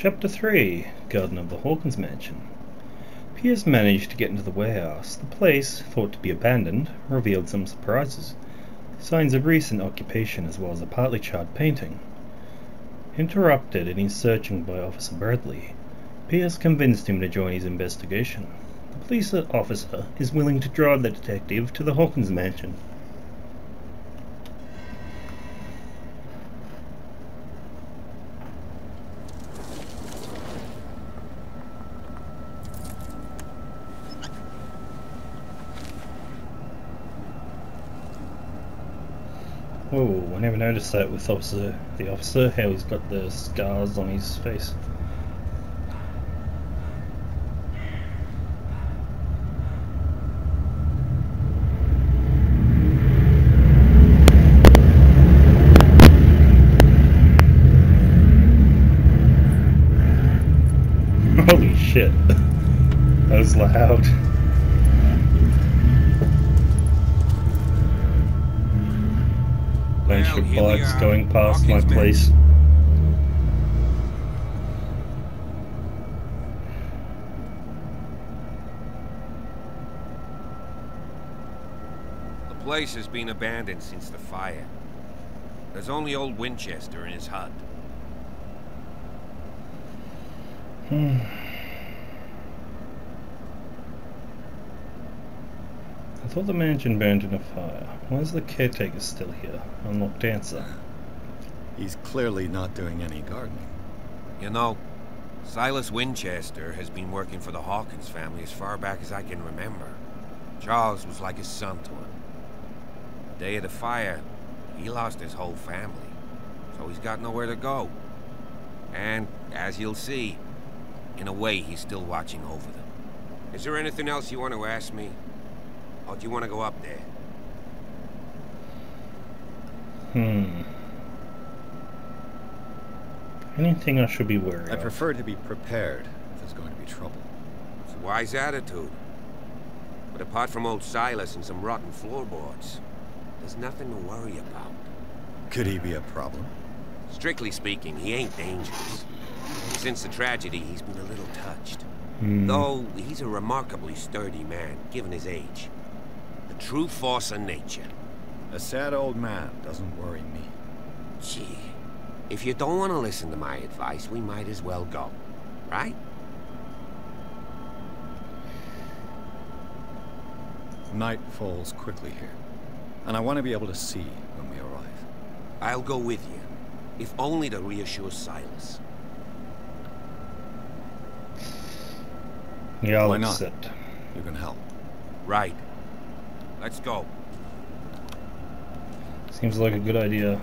Chapter 3 Garden of the Hawkins Mansion. Piers managed to get into the warehouse. The place, thought to be abandoned, revealed some surprises. Signs of recent occupation as well as a partly charred painting. Interrupted in his searching by Officer Bradley, Piers convinced him to join his investigation. The police officer is willing to drive the detective to the Hawkins Mansion. Whoa, I never noticed that with the officer, how he's got the scars on his face. Holy shit, that was loud. Bunch of bugs going past my place. The place has been abandoned since the fire. There's only old Winchester in his hut. I thought the mansion burned in a fire. Why is the caretaker still here? Unlocked answer. He's clearly not doing any gardening. You know, Silas Winchester has been working for the Hawkins family as far back as I can remember. Charles was like his son to him. The day of the fire, he lost his whole family, so he's got nowhere to go. And, as you'll see, in a way he's still watching over them. Is there anything else you want to ask me? Or do you want to go up there? Anything I should be worried of? I prefer to be prepared if there's going to be trouble. It's a wise attitude. But apart from old Silas and some rotten floorboards, there's nothing to worry about. Could he be a problem? Strictly speaking, he ain't dangerous. Since the tragedy, he's been a little touched. Though he's a remarkably sturdy man, given his age. A true force of nature. A sad old man doesn't worry me. Gee, if you don't want to listen to my advice, we might as well go, right? Night falls quickly here, and I want to be able to see when we arrive. I'll go with you, if only to reassure Silas. Yeah, why I'll not? accept. You can help. Right. Let's go. Seems like a good idea.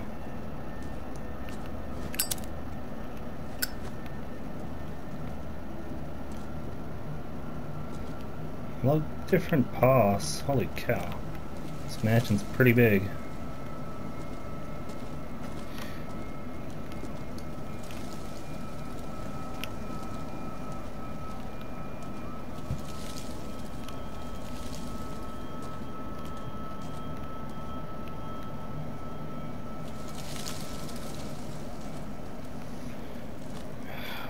A lot of different paths. Holy cow. This mansion's pretty big.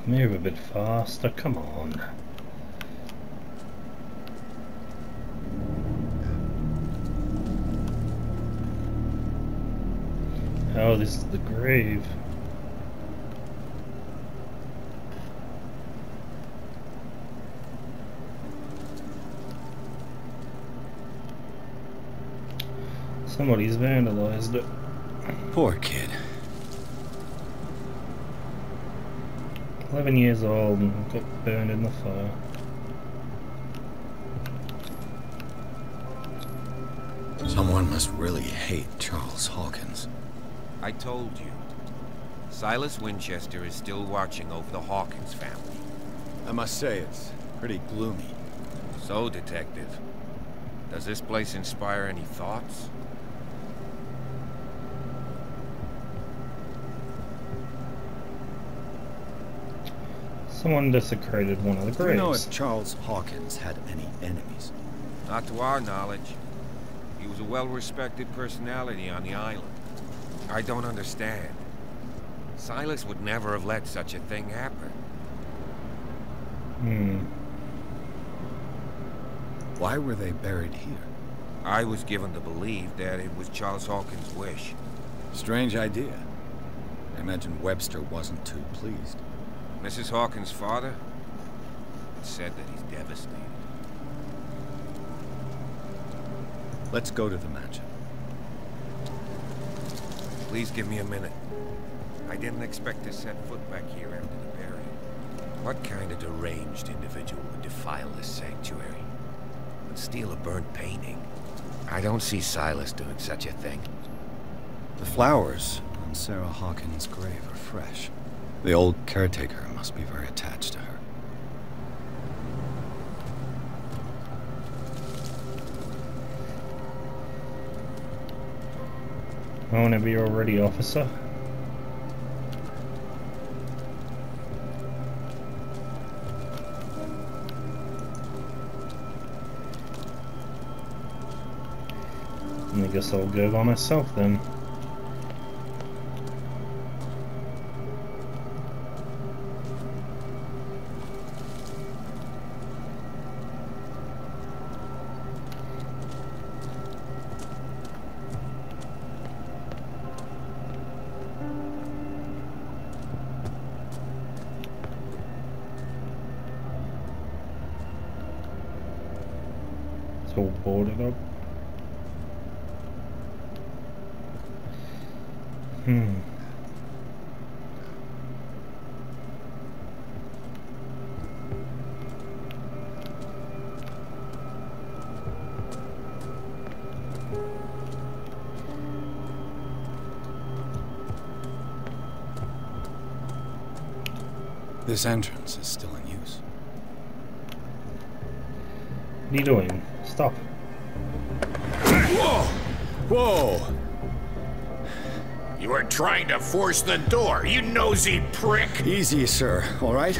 Move a bit faster, come on. Oh, this is the grave. Somebody's vandalized it. Poor kid. 11 years old and got burned in the fire. Someone must really hate Charles Hawkins. I told you. Silas Winchester is still watching over the Hawkins family. I must say, it's pretty gloomy. So, Detective, does this place inspire any thoughts? Someone desecrated one of the Do graves. you know if Charles Hawkins had any enemies? Not to our knowledge. He was a well-respected personality on the island. I don't understand. Silas would never have let such a thing happen. Why were they buried here? I was given to believe that it was Charles Hawkins' wish. Strange idea. I imagine Webster wasn't too pleased. Mrs. Hawkins' father? It's said that he's devastated. Let's go to the mansion. Please give me a minute. I didn't expect to set foot back here after the burial. What kind of deranged individual would defile this sanctuary? And steal a burnt painting? I don't see Silas doing such a thing. The flowers on Sarah Hawkins' grave are fresh. The old caretaker must be very attached to her. Whenever you're ready, officer. I guess I'll go by myself then. It's all boarded up. This entrance is still in use. What are you doing? Stop. Whoa! Whoa! You were trying to force the door, you nosy prick! Easy, sir, all right?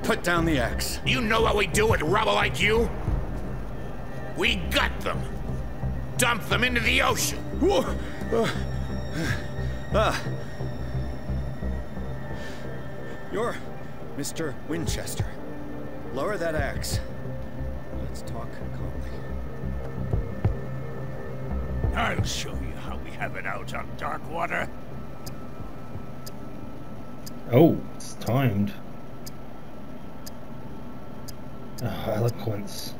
Put down the axe. You know what we do with rubble like you? We gut them. Dump them into the ocean. Whoa! You're Mr. Winchester. Lower that axe. Let's talk calmly. I'll show you how we have it out on Darkwater. Oh, it's timed. Eloquence.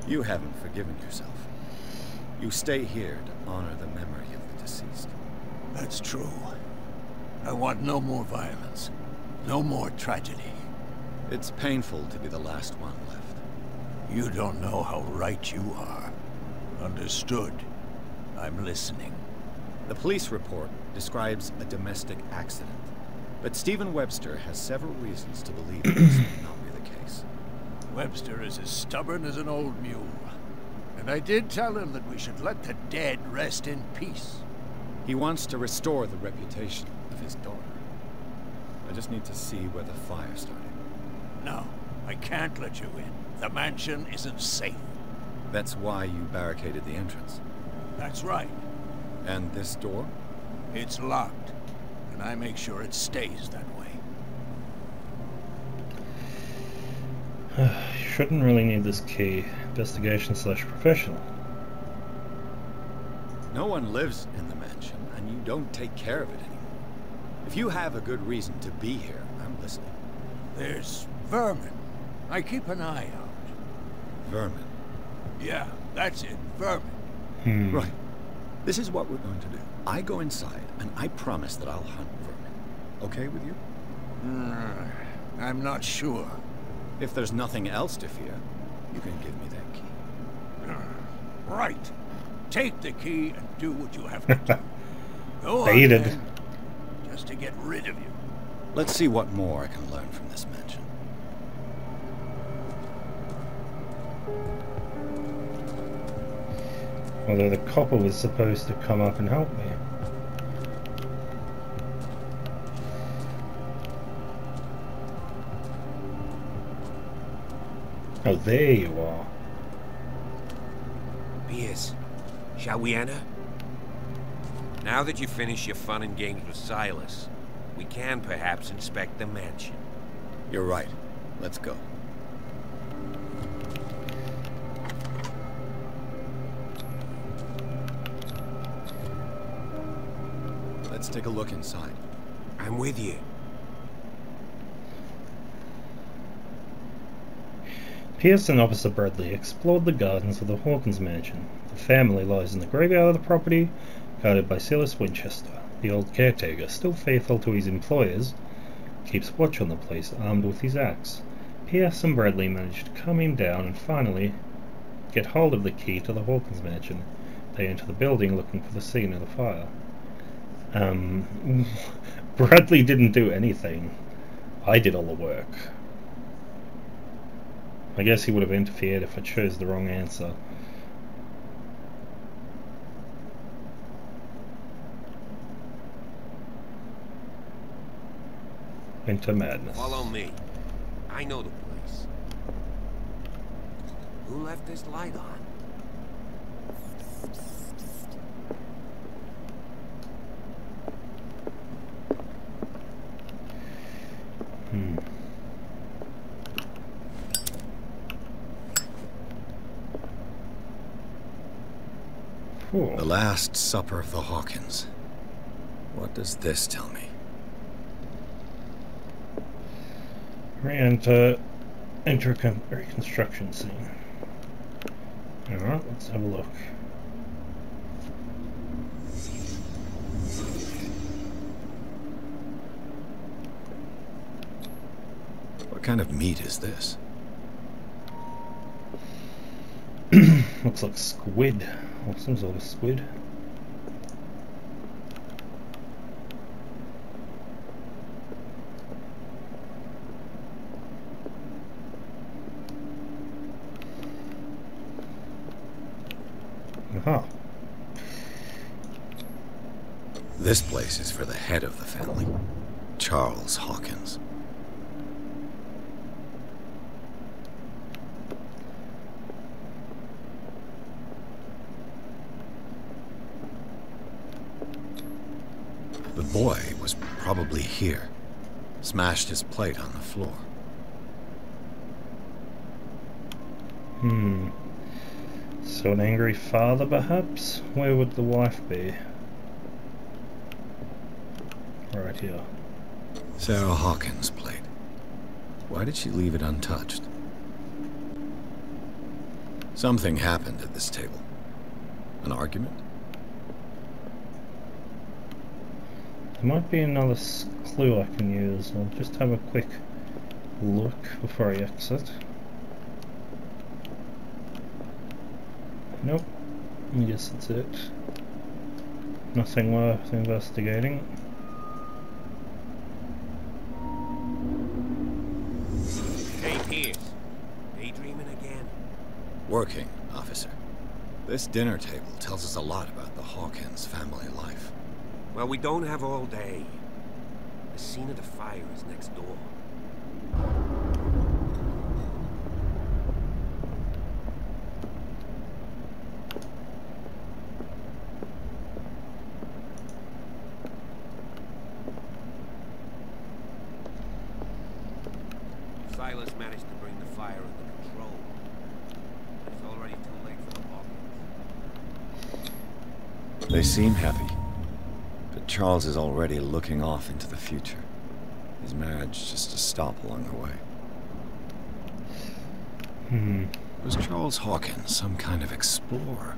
You haven't forgiven yourself. You stay here to honor the memory of the deceased. That's true. I want no more violence. No more tragedy. It's painful to be the last one left. You don't know how right you are. Understood. I'm listening. The police report describes a domestic accident, but Stephen Webster has several reasons to believe this may not be the case. Webster is as stubborn as an old mule. And I did tell him that we should let the dead rest in peace. He wants to restore the reputation of his daughter. I just need to see where the fire started. No, I can't let you in. The mansion isn't safe. That's why you barricaded the entrance. That's right. And this door? It's locked, and I make sure it stays that way. Shouldn't really need this key. Investigation/professional. No one lives in the mansion, and you don't take care of it anymore. If you have a good reason to be here, I'm listening. There's vermin. I keep an eye out. Vermin? Yeah, that's it. Vermin. Right. This is what we're going to do. I go inside, and I promise that I'll hunt vermin. Okay with you? I'm not sure. If there's nothing else to fear, you can give me that key. Right. Take the key and do what you have to do. Go Baited. on, then. Just to get rid of you. Let's see what more I can learn from this mansion. Although the copper was supposed to come up and help me. Oh, there you are. Piers, shall we enter? Now that you've finished your fun and games with Silas, we can perhaps inspect the mansion. You're right. Let's go. Let's take a look inside. I'm with you. Pierce and Officer Bradley explored the gardens of the Hawkins mansion. The family lies in the graveyard of the property, guarded by Silas Winchester. The old caretaker, still faithful to his employers, keeps watch on the place, armed with his axe. Pierce and Bradley manage to calm him down and finally get hold of the key to the Hawkins mansion. They enter the building looking for the scene of the fire. Bradley didn't do anything. I did all the work. I guess he would have interfered if I chose the wrong answer. Into madness. Follow me. I know the place. Who left this light on? Cool. The Last Supper of the Hawkins. What does this tell me? Re-enter reconstruction scene. Alright, let's have a look. What kind of meat is this? Looks like squid, or some sort of squid. Aha. This place is for the head of the family, Charles Hawkins. The boy was probably here. Smashed his plate on the floor. So an angry father, perhaps? Where would the wife be? Right here. Sarah Hawkins' plate. Why did she leave it untouched? Something happened at this table. An argument? There might be another clue I can use. I'll just have a quick look before I exit. Nope. I guess that's it. Nothing worth investigating. Hey, Pierce. Daydreaming again? Working, officer. This dinner table tells us a lot about the Hawkins family life. Well, we don't have all day. The scene of the fire is next door. Silas managed to bring the fire under control. But it's already too late for the Hawkins. They seem happy. But Charles is already looking off into the future. His marriage just to stop along the way. Was Charles Hawkins some kind of explorer?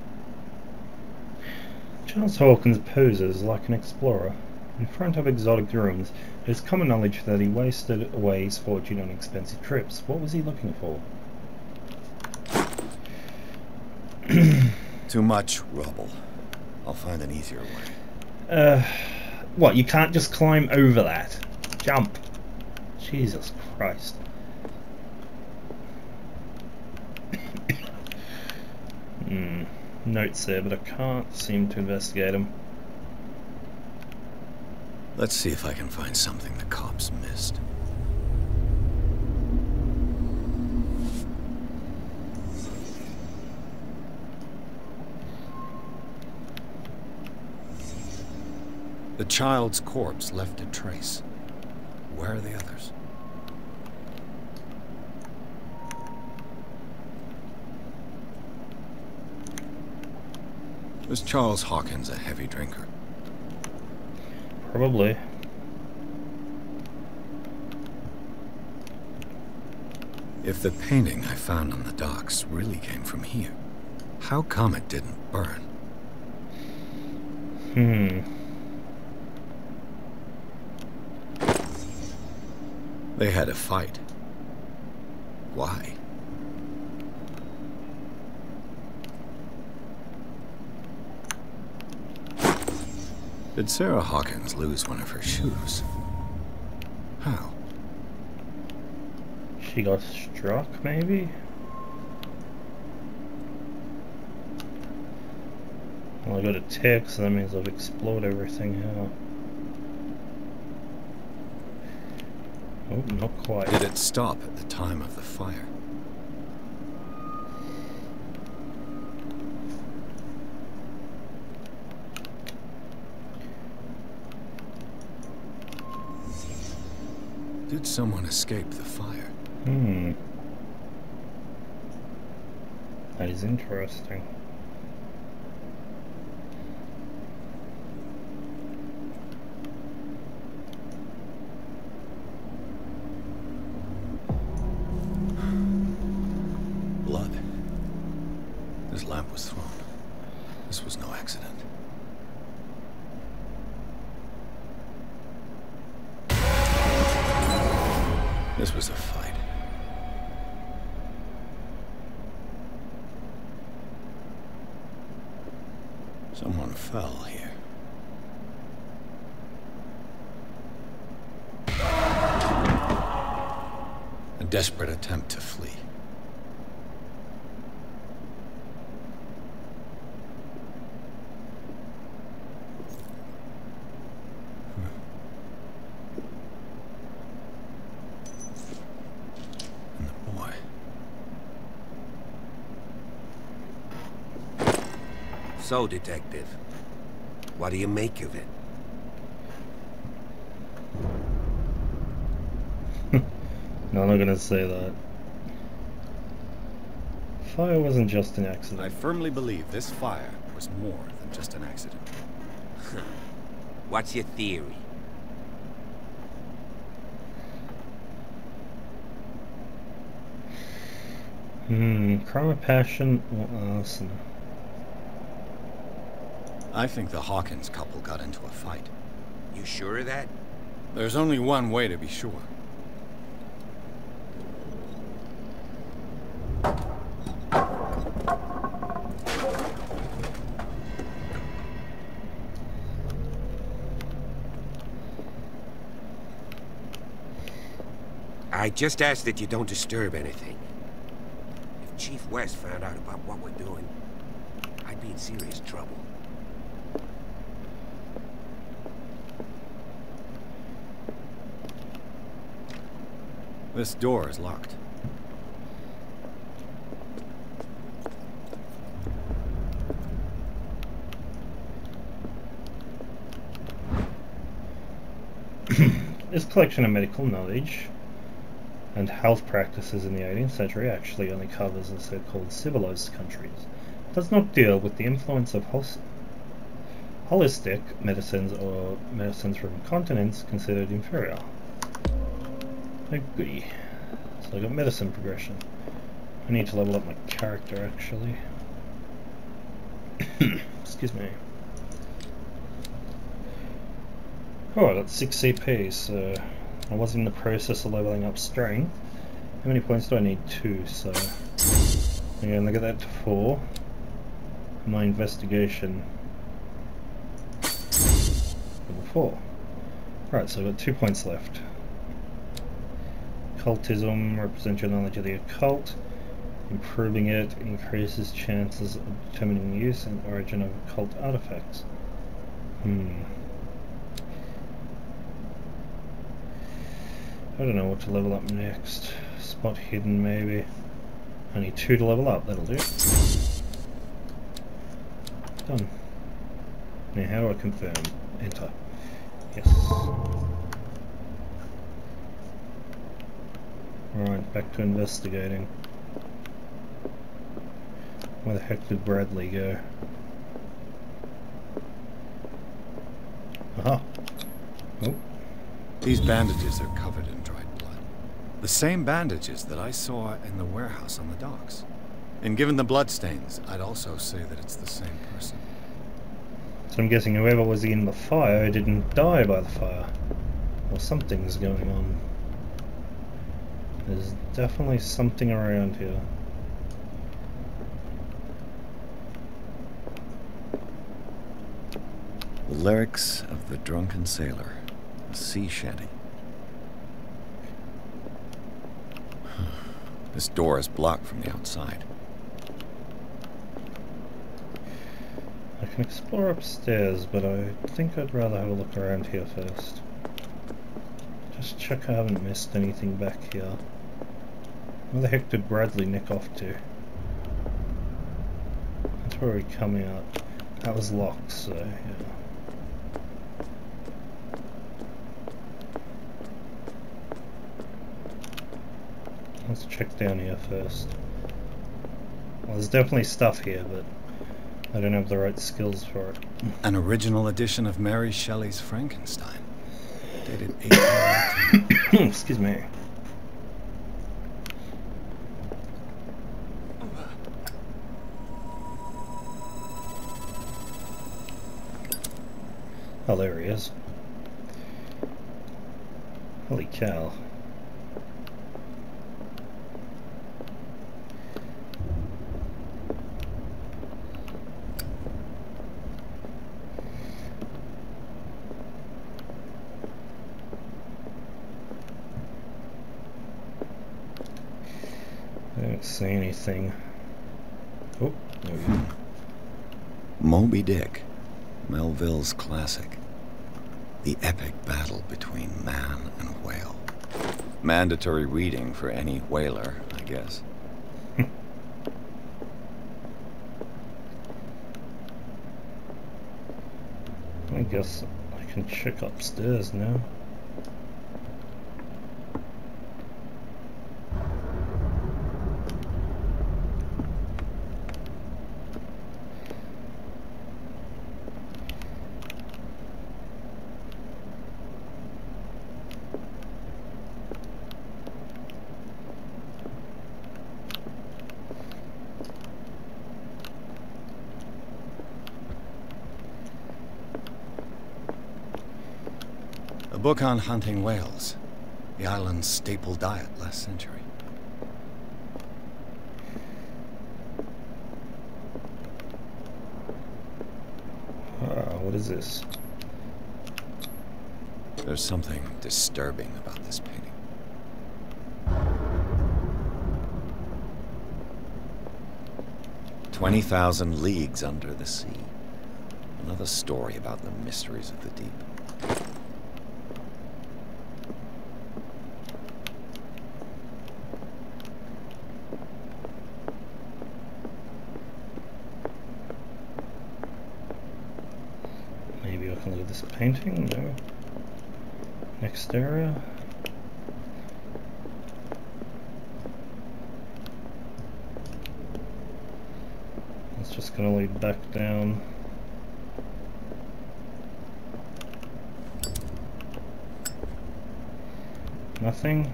Charles Hawkins poses like an explorer. In front of exotic ruins, it is common knowledge that he wasted away his fortune on expensive trips. What was he looking for? Too much rubble. I'll find an easier way. What, you can't just climb over that? Jump. Jesus Christ. Notes there, but I can't seem to investigate them. Let's see if I can find something the cops missed. The child's corpse left a trace. Where are the others? Was Charles Hawkins a heavy drinker? Probably. If the painting I found on the docks really came from here, how come it didn't burn? They had a fight. Why? Did Sarah Hawkins lose one of her shoes? How? She got struck, maybe? Well, I got a tick, so that means I've exploded everything now. Oh, not quite. Did it stop at the time of the fire? Did someone escape the fire? That is interesting. Blood. This lamp was thrown. This was no accident. This was a fight. Someone fell here. A desperate attempt to flee. And the boy. So, Detective, what do you make of it? No, I'm not gonna say that. Fire wasn't just an accident. I firmly believe this fire was more than just an accident. What's your theory? Crime of passion or arson? I think the Hawkins couple got into a fight. You sure of that? There's only one way to be sure. I just ask that you don't disturb anything. If Chief West found out about what we're doing, I'd be in serious trouble. This door is locked. This collection of medical knowledge and health practices in the 18th century actually only covers the so-called civilized countries. It does not deal with the influence of holistic medicines or medicines from continents considered inferior. Oh goody. So I got medicine progression. I need to level up my character actually. Excuse me. Oh, I got 6 CP, so I was in the process of leveling up strength. How many points do I need? 2, so I'm going to get that to 4. My investigation, level 4. Right, so I've got 2 points left. Occultism represents your knowledge of the occult. Improving it increases chances of determining the use and origin of occult artifacts. I don't know what to level up next. Spot hidden maybe. I need 2 to level up, that'll do. Done. Now how do I confirm? Enter. Yes. Alright, back to investigating. Where the heck did Bradley go? Aha. Oh. These bandages are covered in dried blood. The same bandages that I saw in the warehouse on the docks. And given the bloodstains, I'd also say that it's the same person. So I'm guessing whoever was in the fire didn't die by the fire. Or something's going on. There's definitely something around here. The lyrics of the drunken sailor. A sea shanty. This door is blocked from the outside. I can explore upstairs, but I think I'd rather have a look around here first. Just check I haven't missed anything back here. Where the heck did Bradley nick off to? That's where we come out. That was locked, so yeah. Let's check down here first. Well, there's definitely stuff here, but I don't have the right skills for it. An original edition of Mary Shelley's Frankenstein. Dated 1818. Excuse me. Oh, there he is. Holy cow. I don't see anything. Oh, there we go. Moby Dick, Melville's classic. The epic battle between man and whale. Mandatory reading for any whaler, I guess. I guess I can check upstairs now. A book on hunting whales. The island's staple diet last century. What is this? There's something disturbing about this painting. 20,000 leagues under the sea. Another story about the mysteries of the deep. Maybe I can look at this painting? No. Next area. It's just gonna lead back down. Nothing.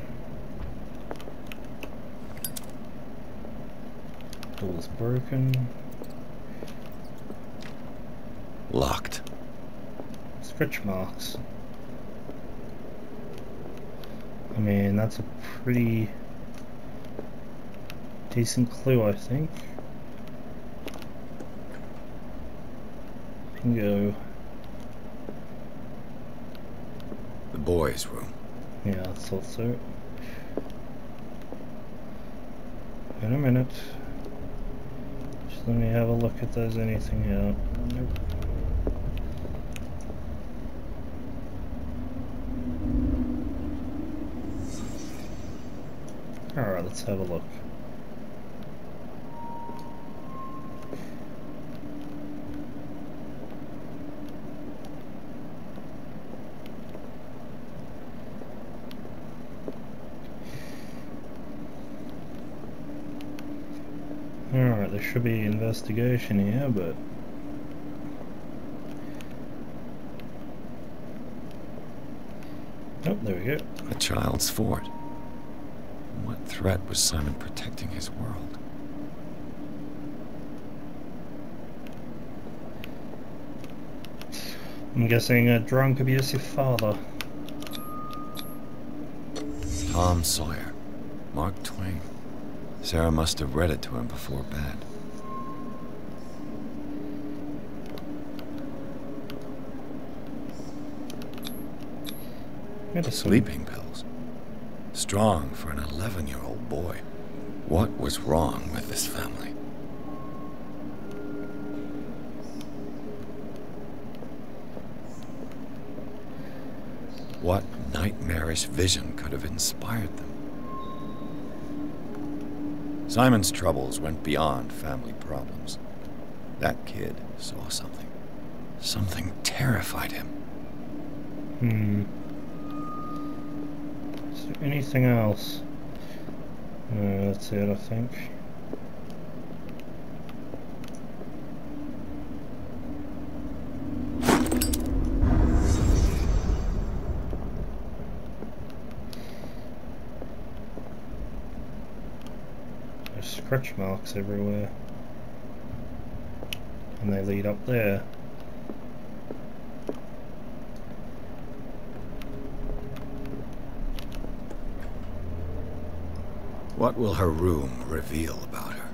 Door's broken. Locked. Scratch marks. I mean, that's a pretty decent clue, I think. Bingo. The boys' room. Yeah, I thought so. In a minute. Just let me have a look if there's anything out. Nope. Alright, let's have a look. Alright, there should be investigation here, but Oh, there we go. A child's fort. What threat was Simon protecting his world? I'm guessing a drunk abusive father. Tom Sawyer. Mark Twain. Sarah must have read it to him before bed. Sleeping pills. Strong for an 11-year-old boy. What was wrong with this family? What nightmarish vision could have inspired them? Simon's troubles went beyond family problems. That kid saw something. Something terrified him. Is there anything else? That's it, I think. There's scratch marks everywhere. And they lead up there. What will her room reveal about her?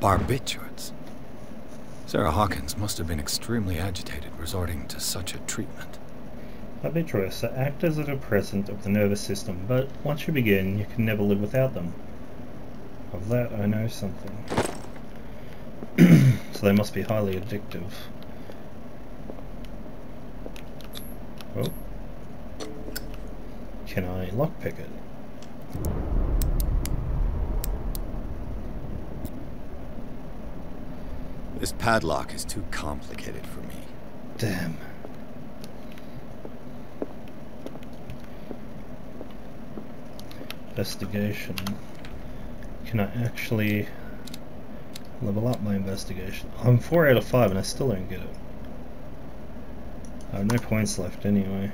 Barbiturates. Sarah Hawkins must have been extremely agitated resorting to such a treatment. Barbiturates act as a depressant of the nervous system, but once you begin, you can never live without them. Of that I know something. So they must be highly addictive. Oh. Can I lockpick it? This padlock is too complicated for me. Damn. Investigation. Can I actually level up my investigation? I'm 4 out of 5 and I still don't get it. I have no points left anyway.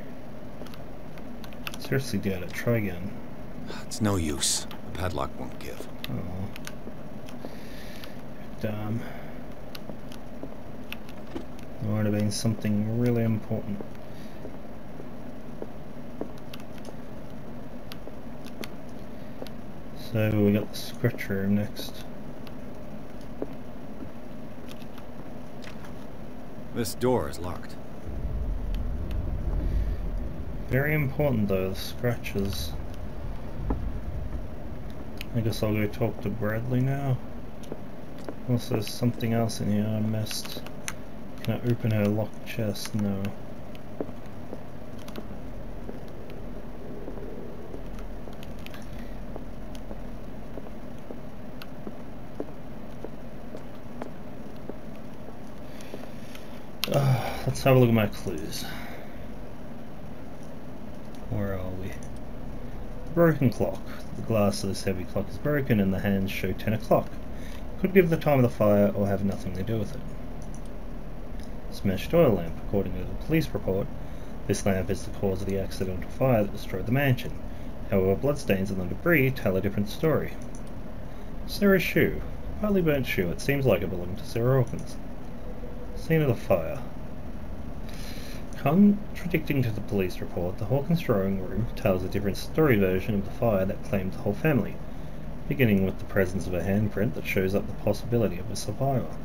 Seriously doubt it. Try again. It's no use. The padlock won't give. Oh. Damn. There might have been something really important. So we got the scratch room next. This door is locked. Very important though, the scratches. I guess I'll go talk to Bradley now. Unless there's something else in here I missed. Can I open her locked chest? No. Let's have a look at my clues. Where are we? Broken clock. The glass of this heavy clock is broken and the hands show 10 o'clock. Could give the time of the fire or have nothing to do with it. Smashed oil lamp. According to the police report, this lamp is the cause of the accidental fire that destroyed the mansion. However, bloodstains on the debris tell a different story. Sarah's shoe. Partly burnt shoe. It seems like it belonged to Sarah Hawkins. Scene of the fire. Contradicting to the police report, the Hawkins drawing room tells a different story version of the fire that claimed the whole family, beginning with the presence of a handprint that shows up the possibility of a survivor.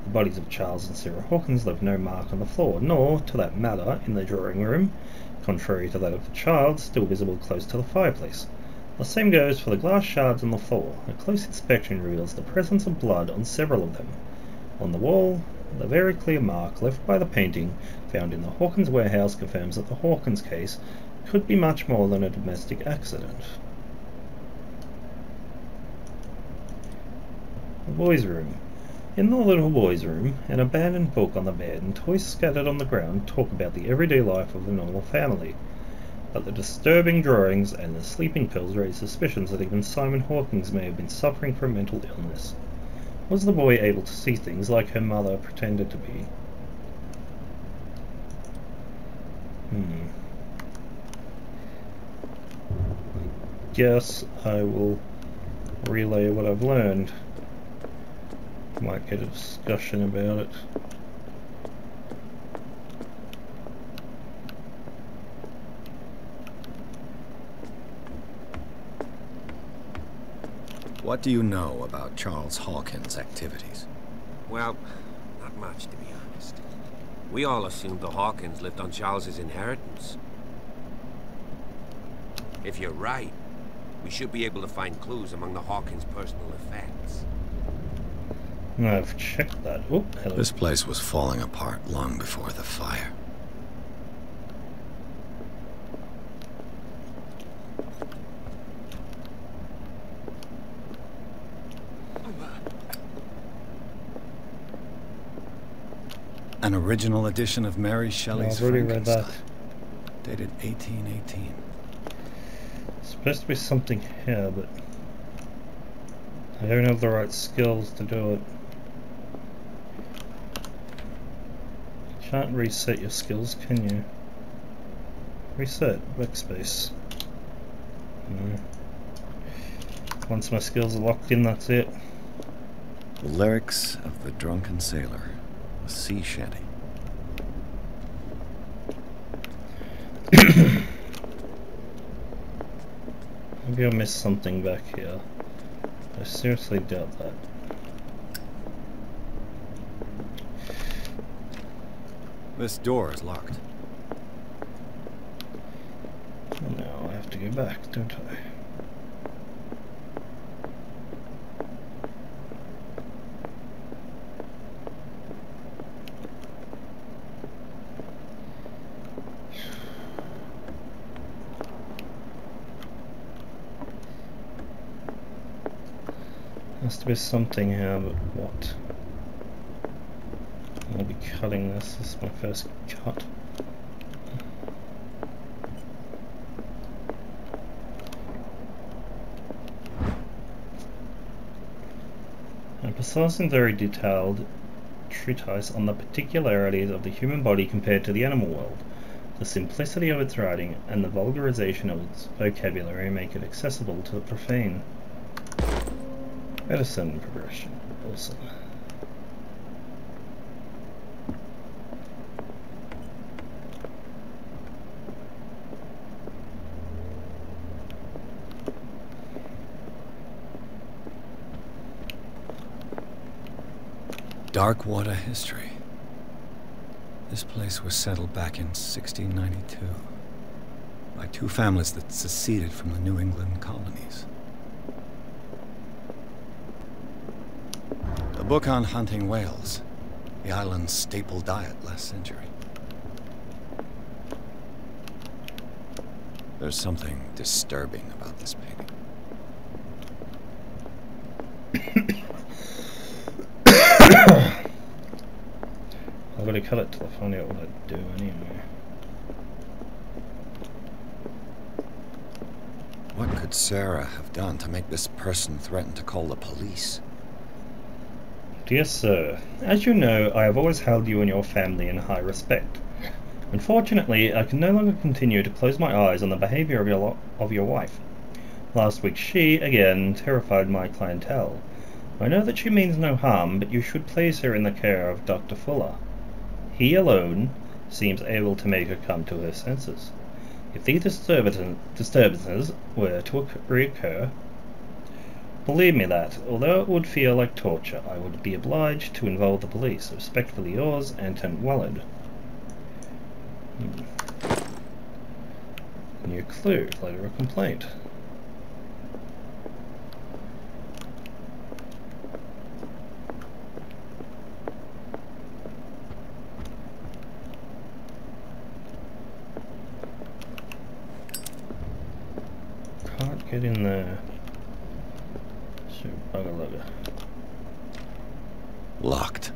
The bodies of Charles and Sarah Hawkins left no mark on the floor, nor, to that matter, in the drawing room, contrary to that of the child, still visible close to the fireplace. The same goes for the glass shards on the floor. A close inspection reveals the presence of blood on several of them. On the wall, the very clear mark left by the painting found in the Hawkins warehouse confirms that the Hawkins case could be much more than a domestic accident. The boys' room. In the little boys' room, an abandoned book on the bed and toys scattered on the ground talk about the everyday life of a normal family. But the disturbing drawings and the sleeping pills raise suspicions that even Simon Hawkins may have been suffering from mental illness. Was the boy able to see things like her mother pretended to be? Guess I will relay what I've learned. Might get a discussion about it. What do you know about Charles Hawkins' activities? Well, not much, to be honest. We all assumed the Hawkins lived on Charles's inheritance. If you're right, we should be able to find clues among the Hawkins' personal effects. I've checked that. Oh, hello. This place was falling apart long before the fire. An original edition of Mary Shelley's I've already read that. Dated 1818. It's supposed to be something here, but I don't have the right skills to do it. You can't reset your skills, can you? Reset, backspace. No. Once my skills are locked in, that's it. The lyrics of the drunken sailor. A sea shanty. Maybe I missed something back here. I seriously doubt that. This door is locked. Well, now I have to go back, don't I? Has to be something here, but what? I'll be cutting this. This is my first cut. A precise and very detailed treatise on the particularities of the human body compared to the animal world. The simplicity of its writing and the vulgarization of its vocabulary make it accessible to the profane. Medicine progression. Awesome. Darkwater history. This place was settled back in 1692 by two families that seceded from the New England colonies. A book on hunting whales, the island's staple diet last century. There's something disturbing about this painting. I've got to cut it till I find out what I do anyway. What could Sarah have done to make this person threaten to call the police? Dear Sir, as you know, I have always held you and your family in high respect. Unfortunately, I can no longer continue to close my eyes on the behavior of your wife. Last week she, again, terrified my clientele. I know that she means no harm, but you should place her in the care of Dr. Fuller. He alone seems able to make her come to her senses. If these disturbances were to reoccur, believe me that, although it would feel like torture, I would be obliged to involve the police. Respectfully yours, Anton Wallard. New clue, letter of complaint. Can't get in there. So bugger lugger. Locked.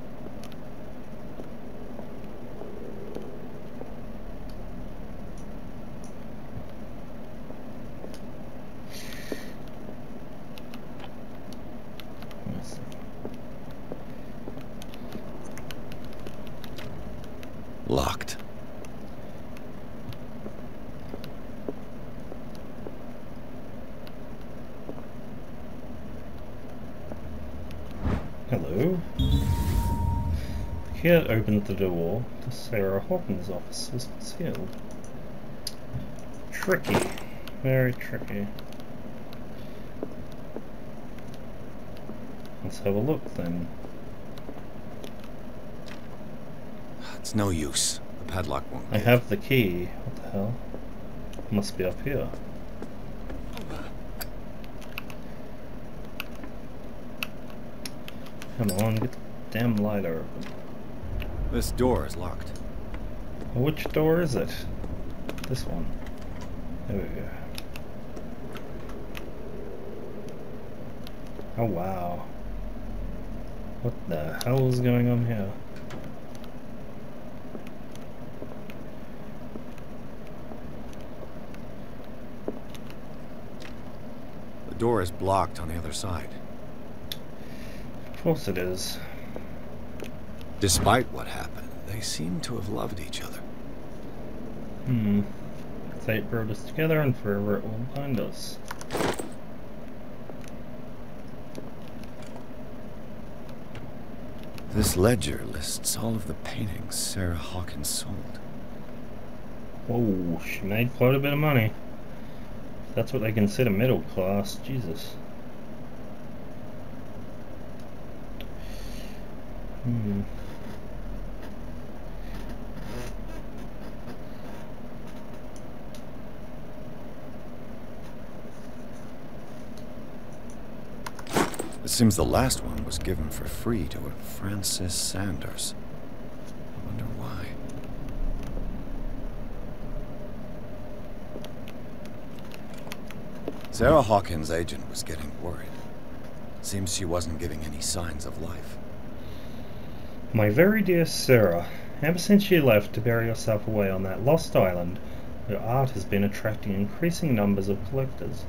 Hello. The key that opened the door to Sarah Hawkins' office was concealed. Tricky. Very tricky. Let's have a look then. It's no use. The padlock won't I give. have the key. What the hell? Must be up here. Come on, get the damn lighter open. This door is locked. Which door is it? This one. There we go. Oh wow. What the hell is going on here? The door is blocked on the other side. Of course it is. Despite what happened, they seem to have loved each other. Fate brought us together and forever it will bind us. This ledger lists all of the paintings Sarah Hawkins sold. Whoa, she made quite a bit of money. That's what they consider middle class, Jesus. It seems the last one was given for free to a Francis Sanders. I wonder why. Sarah Hawkins' agent was getting worried. Seems she wasn't giving any signs of life. My very dear Sarah, ever since you left to bury yourself away on that lost island, your art has been attracting increasing numbers of collectors.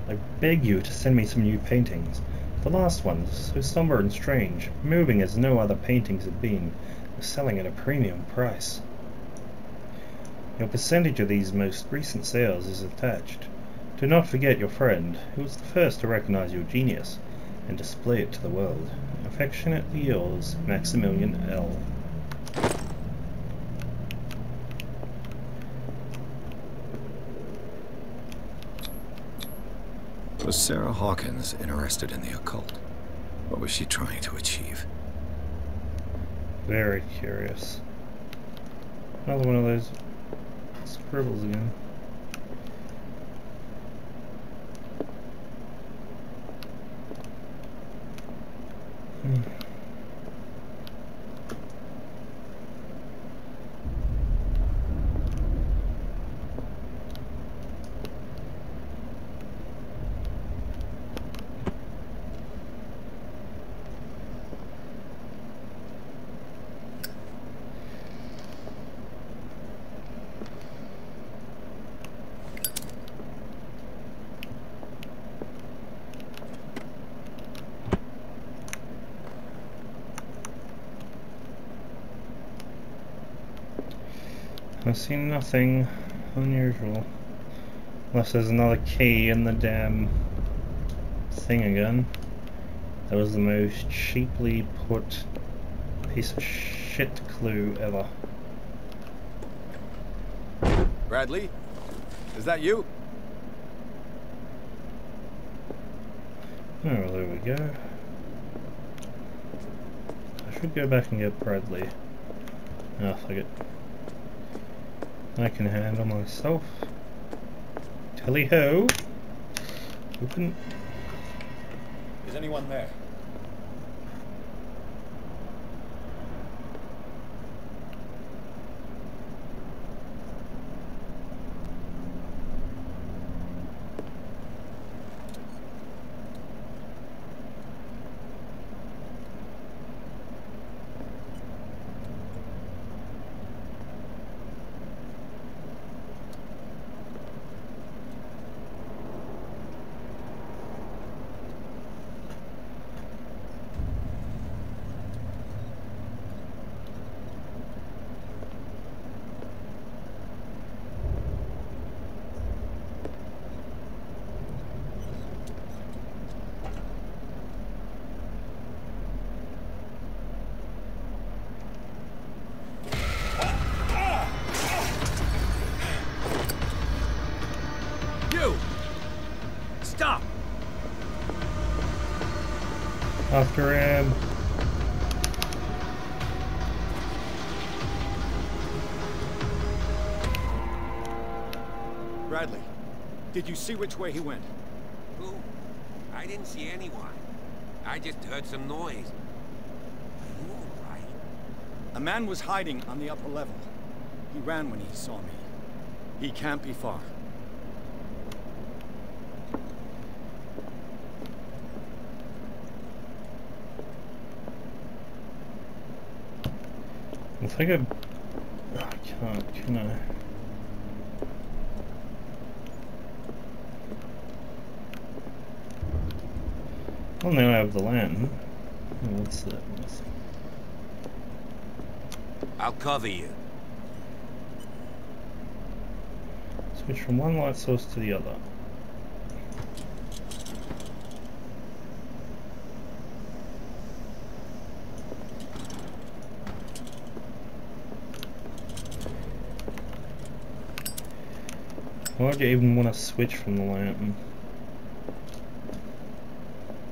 I beg you to send me some new paintings. The last ones, so somber and strange, moving as no other paintings have been, are selling at a premium price. Your percentage of these most recent sales is attached. Do not forget your friend, who was the first to recognize your genius and display it to the world. Affectionately yours, Maximilian L. Was Sarah Hawkins interested in the occult? What was she trying to achieve? Very curious. Another one of those scribbles again. I see nothing unusual. Unless there's another key in the damn thing again. That was the most cheaply put piece of shit clue ever. Bradley? Is that you? Oh, there we go. I should go back and get Bradley. Ah, fuck it. I can handle myself. Tally-ho! Open. Is anyone there? After him. Bradley, did you see which way he went? Who? I didn't see anyone. I just heard some noise. Are you all right? A man was hiding on the upper level. He ran when he saw me. He can't be far. I think I can't, can I? Well, now I have the land. Oh, what's that? I'll cover you. Switch from one light source to the other. Why would you even want to switch from the lantern?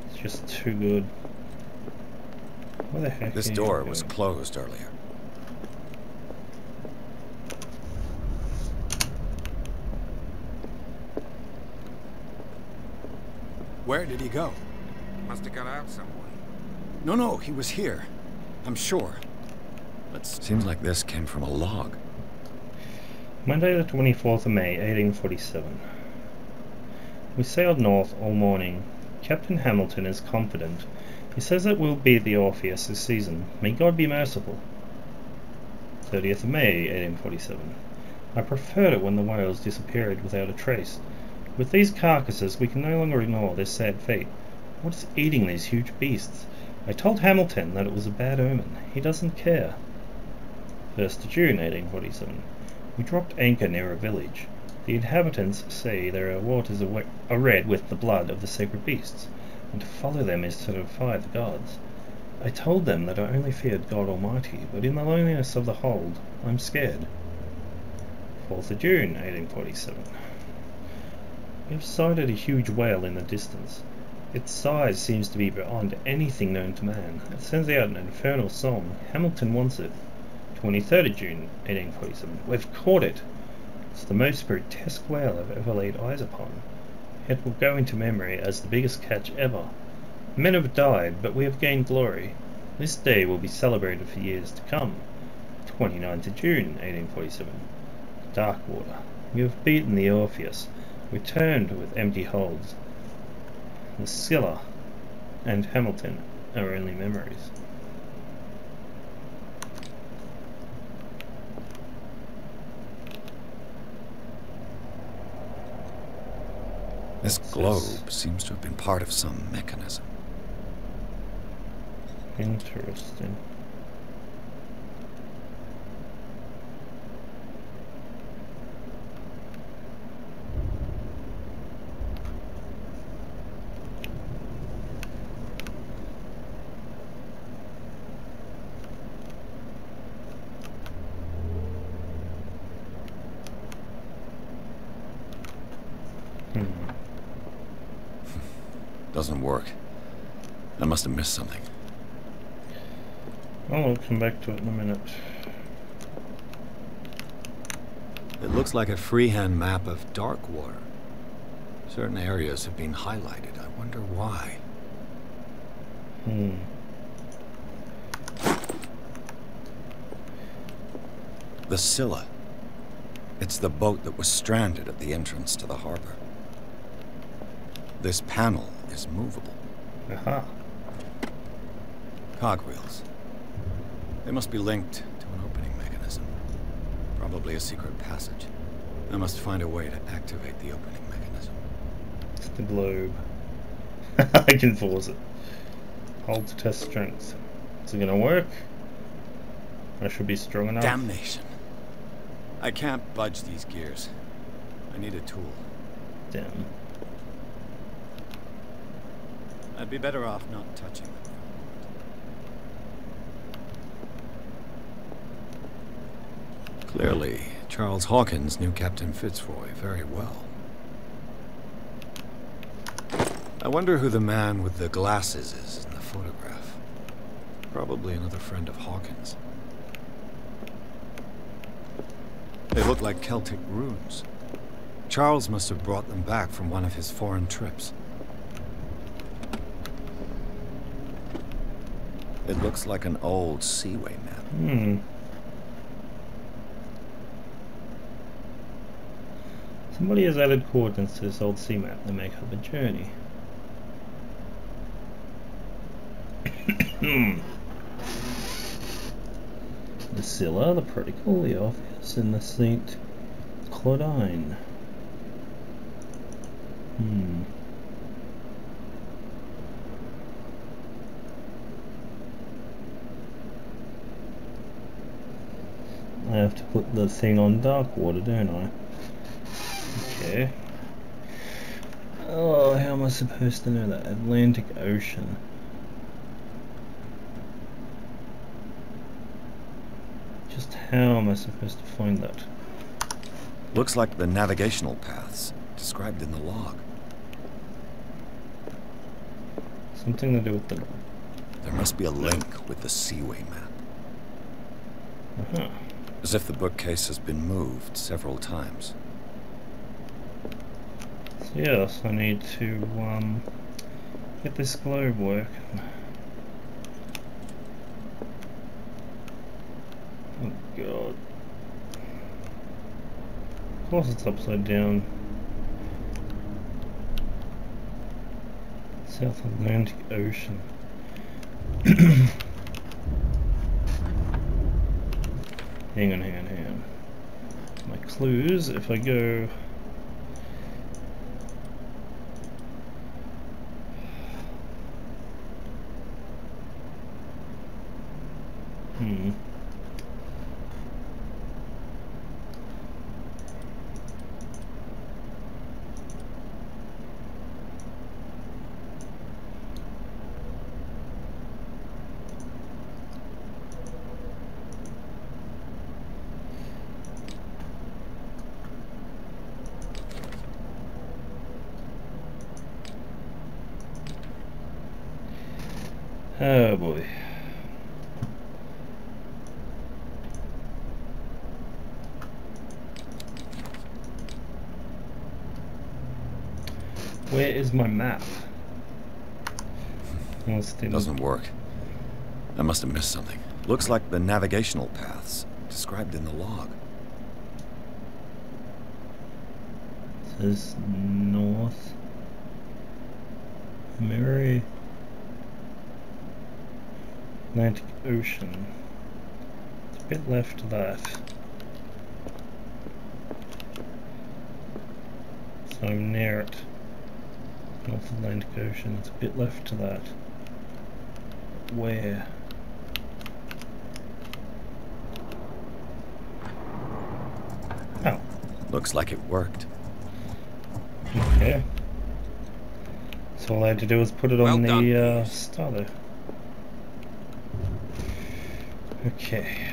It's just too good. Where the heck This are you door going? was closed earlier. Where did he go? Must have got out some way. No, he was here. I'm sure. Seems like this came from a log. Monday the 24th of May, 1847. We sailed north all morning. Captain Hamilton is confident. He says it will be the Orpheus this season. May God be merciful. 30th of May, 1847. I preferred it when the whales disappeared without a trace. With these carcasses, we can no longer ignore their sad fate. What is eating these huge beasts? I told Hamilton that it was a bad omen. He doesn't care. 1st of June, 1847. We dropped anchor near a village. The inhabitants say their waters are red with the blood of the sacred beasts, and to follow them is to defy the gods. I told them that I only feared God Almighty, but in the loneliness of the hold, I'm scared. 4th of June, 1847. We have sighted a huge whale in the distance. Its size seems to be beyond anything known to man. It sends out an infernal song. Hamilton wants it. 23rd of June, 1847. We've caught it. It's the most grotesque whale I've ever laid eyes upon. It will go into memory as the biggest catch ever. Men have died, but we have gained glory. This day will be celebrated for years to come. 29th of June, 1847. Dark water. We have beaten the Orpheus. Returned with empty holds. The Scylla and Hamilton are only memories. This globe seems to have been part of some mechanism. Interesting. Doesn't work. I must have missed something. Well, I'll come back to it in a minute. It looks like a freehand map of dark water. Certain areas have been highlighted. I wonder why. The Scylla. It's the boat that was stranded at the entrance to the harbor. This panel is movable. Aha. Cogwheels. They must be linked to an opening mechanism. Probably a secret passage. I must find a way to activate the opening mechanism. It's the globe. I can force it. Hold to test strength. Is it gonna work? I should be strong enough. Damnation. I can't budge these gears. I need a tool. Damn. I'd be better off not touching them. Clearly, Charles Hawkins knew Captain Fitzroy very well. I wonder who the man with the glasses is in the photograph. Probably another friend of Hawkins. They look like Celtic runes. Charles must have brought them back from one of his foreign trips. It looks like an old seaway map. Somebody has added coordinates to this old sea map to make up a journey. The Scylla, the Prodigal, the Orpheus, and the Saint Claudine. I have to put the thing on dark water, don't I? Okay. Oh, how am I supposed to know that? Atlantic Ocean. Just how am I supposed to find that? Looks like the navigational paths described in the log. Something to do with the... There must be a link with the seaway map. As if the bookcase has been moved several times. So yes, I need to get this globe working. Oh god. Of course it's upside down. South Atlantic Ocean. Hang on. My clues, if I go... Oh boy. Where is my map? Doesn't work. I must have missed something. Looks like the navigational paths described in the log. It says North Mary Atlantic Ocean. It's a bit left to that. So I'm near it. North Atlantic Ocean, it's a bit left to that. Where? Oh. Looks like it worked. Okay. So all I had to do was put it on the starter. Okay.